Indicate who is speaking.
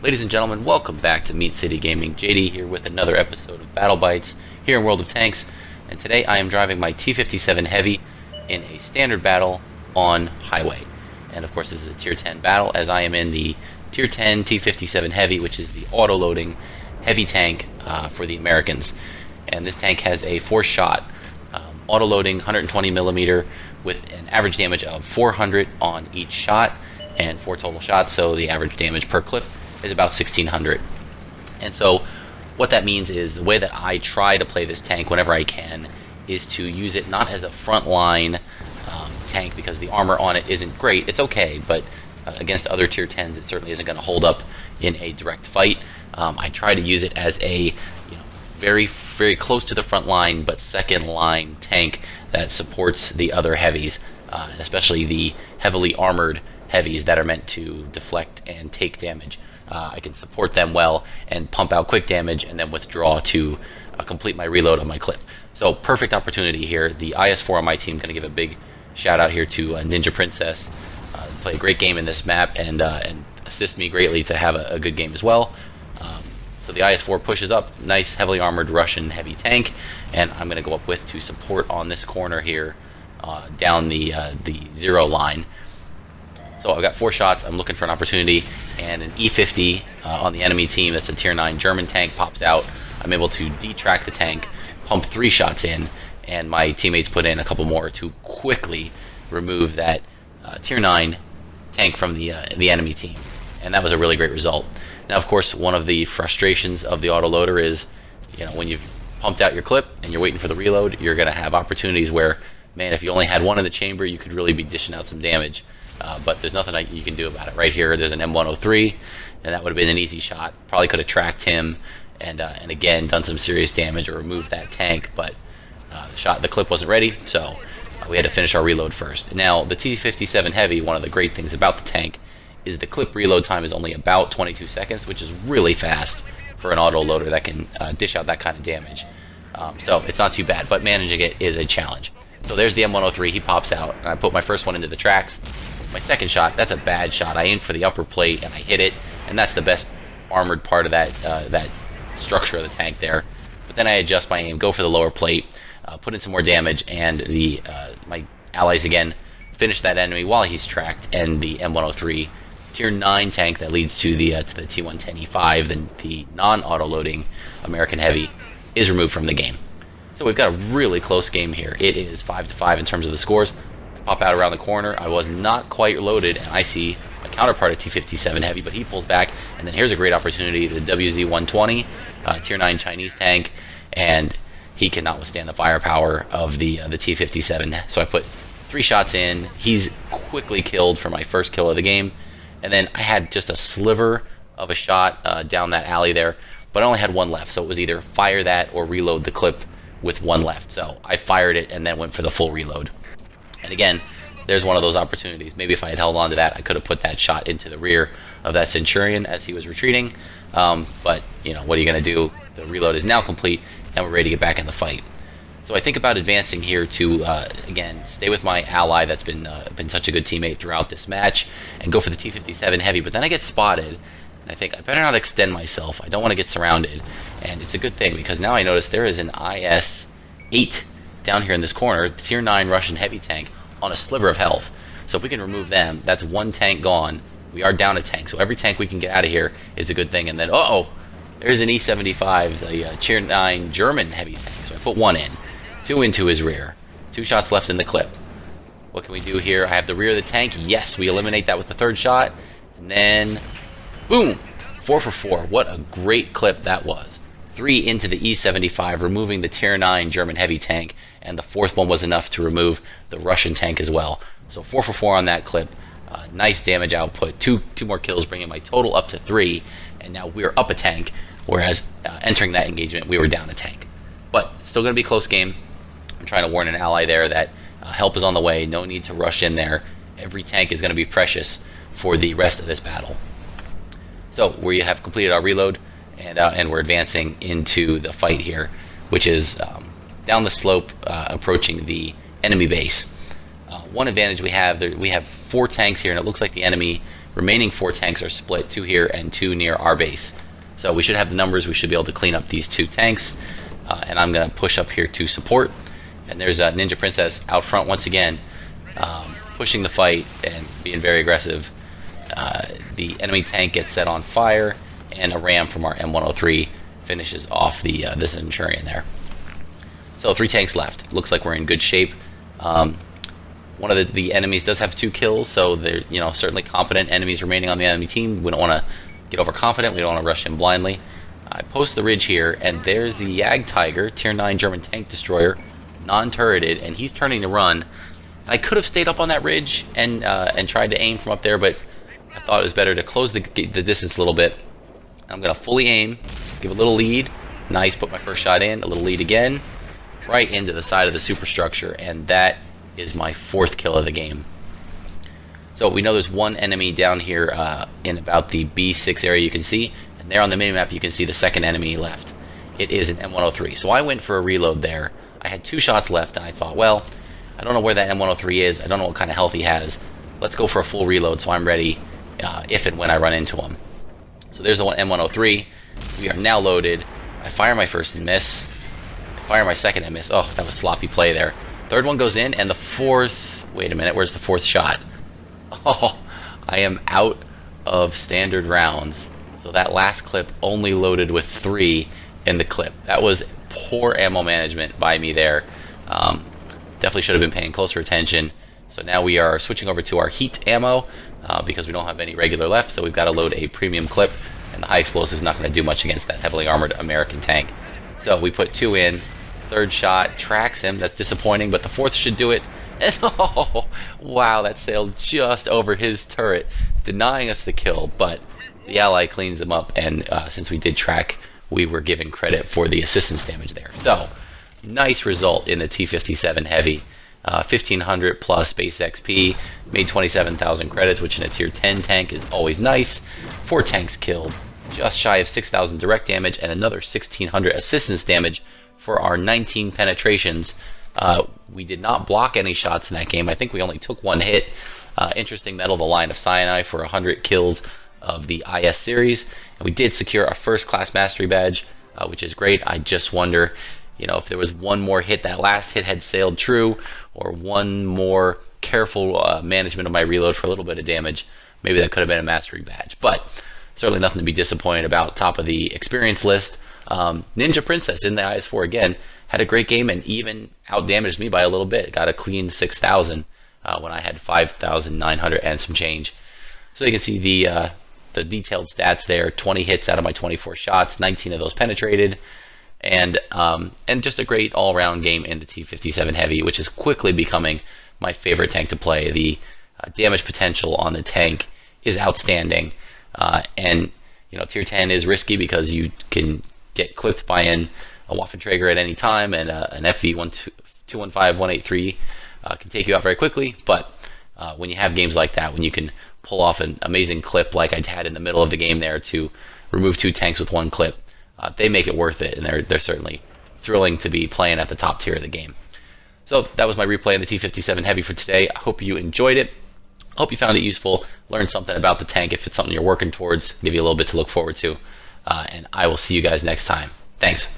Speaker 1: Ladies and gentlemen, welcome back to Meat City Gaming. JD here with another episode of Battle Bites here in World of Tanks, and today I am driving my T57 Heavy in a standard battle on highway. And of course this is a tier 10 battle, as I am in the tier 10 T57 Heavy, which is the auto-loading heavy tank for the Americans. And this tank has a 4-shot auto-loading 120 millimeter with an average damage of 400 on each shot and 4 total shots, so the average damage per clip is about 1600. And so what that means is the way that I try to play this tank whenever I can is to use it not as a frontline tank, because the armor on it isn't great. It's okay, but against other tier 10s it certainly isn't going to hold up in a direct fight. I try to use it as a very close to the front line but second line tank that supports the other heavies, and especially the heavily armored heavies that are meant to deflect and take damage. I can support them well and pump out quick damage and then withdraw to complete my reload of my clip. So perfect opportunity here. The IS-4 on my team, going to give a big shout out here to Ninja Princess. Play a great game in this map and assist me greatly to have a good game as well. So the IS-4 pushes up, nice heavily armored Russian heavy tank, and I'm going to go up with to support on this corner here down the 0 line. So I've got 4 shots, I'm looking for an opportunity, and an E50 on the enemy team, that's a tier 9 German tank, pops out. I'm able to detrack the tank, pump 3 shots in, and my teammates put in a couple more to quickly remove that tier 9 tank from the enemy team. And that was a really great result. Now of course one of the frustrations of the autoloader is, when you've pumped out your clip and you're waiting for the reload, you're going to have opportunities where, man, if you only had one in the chamber you could really be dishing out some damage. But there's nothing you can do about it. Right here, there's an M103, and that would have been an easy shot. Probably could have tracked him, and again done some serious damage or removed that tank. But the clip wasn't ready, so we had to finish our reload first. Now, the T57 Heavy, one of the great things about the tank is the clip reload time is only about 22 seconds, which is really fast for an auto loader that can dish out that kind of damage. So it's not too bad, but managing it is a challenge. So there's the M103. He pops out, and I put my first one into the tracks. My second shot, that's a bad shot. I aimed for the upper plate and I hit it, and that's the best armored part of that structure of the tank there. But then I adjust my aim, go for the lower plate, put in some more damage, and my allies again finish that enemy while he's tracked, and the M103 tier 9 tank that leads to the T110E5, the non-auto-loading American Heavy, is removed from the game. So we've got a really close game here. It is 5-5 in terms of the scores. Pop out around the corner. I was not quite loaded, and I see my counterpart at T57 Heavy, but he pulls back, and then here's a great opportunity, the WZ-120, tier 9 Chinese tank, and he cannot withstand the firepower of the T57. So I put 3 shots in. He's quickly killed for my first kill of the game, and then I had just a sliver of a shot down that alley there, but I only had 1 left, so it was either fire that or reload the clip with 1 left. So I fired it and then went for the full reload. And again, there's one of those opportunities. Maybe if I had held on to that, I could have put that shot into the rear of that Centurion as he was retreating. But, what are you going to do? The reload is now complete, and we're ready to get back in the fight. So I think about advancing here to, again, stay with my ally that's been such a good teammate throughout this match, and go for the T57 Heavy. But then I get spotted, and I think I better not extend myself. I don't want to get surrounded. And it's a good thing, because now I notice there is an IS-8 down here in this corner, tier 9 Russian heavy tank on a sliver of health. So if we can remove them, that's 1 tank gone. We are down a tank, so every tank we can get out of here is a good thing. And then, there's an E75, the tier 9 German heavy tank. So I put 1 in, 2 into his rear, 2 shots left in the clip. What can we do here? I have the rear of the tank. Yes, we eliminate that with the 3rd shot, and then boom, 4 for 4. What a great clip that was. 3 into the E75, removing the tier 9 German heavy tank, and the 4th one was enough to remove the Russian tank as well. So 4 for 4 on that clip. Nice damage output. Two more kills, bringing my total up to 3, and now we're up a tank, whereas entering that engagement we were down a tank. But still going to be a close game. I'm trying to warn an ally there that help is on the way. No need to rush in there. Every tank is going to be precious for the rest of this battle. So we have completed our reload, and we're advancing into the fight here, which is down the slope, approaching the enemy base. One advantage we have 4 tanks here, and it looks like the enemy remaining 4 tanks are split, 2 here and 2 near our base. So we should have the numbers. We should be able to clean up these 2 tanks. And I'm going to push up here to support. And there's a Ninja Princess out front once again, pushing the fight and being very aggressive. The enemy tank gets set on fire, and a ram from our M103 finishes off the Centurion there. So 3 tanks left. Looks like we're in good shape. One of the enemies does have 2 kills, so they're certainly competent enemies remaining on the enemy team. We don't want to get overconfident. We don't want to rush in blindly. I post the ridge here, and there's the Jagd Tiger, Tier 9 German tank destroyer, non-turreted, and he's turning to run. I could have stayed up on that ridge and tried to aim from up there, but I thought it was better to close the distance a little bit. I'm going to fully aim, give a little lead. Nice, put my first shot in, a little lead again, right into the side of the superstructure, and that is my 4th kill of the game. So we know there's one enemy down here in about the B6 area you can see, and there on the minimap you can see the second enemy left. It is an M103. So I went for a reload there. I had 2 shots left, and I thought, well, I don't know where that M103 is. I don't know what kind of health he has. Let's go for a full reload so I'm ready if and when I run into him. So there's the one M103. We are now loaded. I fire my first and miss. I fire my second and miss. Oh, that was sloppy play there. Third one goes in, and the 4th... Wait a minute, where's the 4th shot? Oh, I am out of standard rounds. So that last clip only loaded with 3 in the clip. That was poor ammo management by me there. Definitely should have been paying closer attention. So now we are switching over to our heat ammo because we don't have any regular left, so we've got to load a premium clip, and the high explosive is not going to do much against that heavily armored American tank. So we put 2 in. 3rd shot tracks him. That's disappointing, but the 4th should do it. And oh, wow, that sailed just over his turret, denying us the kill, but the ally cleans him up, and since we did track, we were given credit for the assistance damage there. So, nice result in the T57 Heavy. 1500 plus base XP, made 27,000 credits, which in a tier 10 tank is always nice. 4 tanks killed, just shy of 6,000 direct damage, and another 1,600 assistance damage for our 19 penetrations. We did not block any shots in that game. I think we only took 1 hit. Interesting medal, the Line of Sinai, for 100 kills of the IS series. And we did secure our first class mastery badge, which is great. I just wonder, if there was 1 more hit, that last hit had sailed true, or 1 more careful management of my reload for a little bit of damage, maybe that could have been a mastery badge. But certainly nothing to be disappointed about. Top of the experience list. Ninja Princess in the IS4 again had a great game and even outdamaged me by a little bit. Got a clean 6,000 when I had 5,900 and some change. So you can see the detailed stats there. 20 hits out of my 24 shots, 19 of those penetrated, and just a great all-around game in the T57 Heavy, which is quickly becoming my favorite tank to play. The damage potential on the tank is outstanding, and tier 10 is risky because you can get clipped by a Waffenträger at any time, and an FV215183 can take you out very quickly. But when you have games like that, when you can pull off an amazing clip like I had in the middle of the game there to remove 2 tanks with 1 clip, they make it worth it, and they're certainly thrilling to be playing at the top tier of the game. So that was my replay of the T57 Heavy for today. I hope you enjoyed it. I hope you found it useful, learned something about the tank if it's something you're working towards, give you a little bit to look forward to, and I will see you guys next time. Thanks.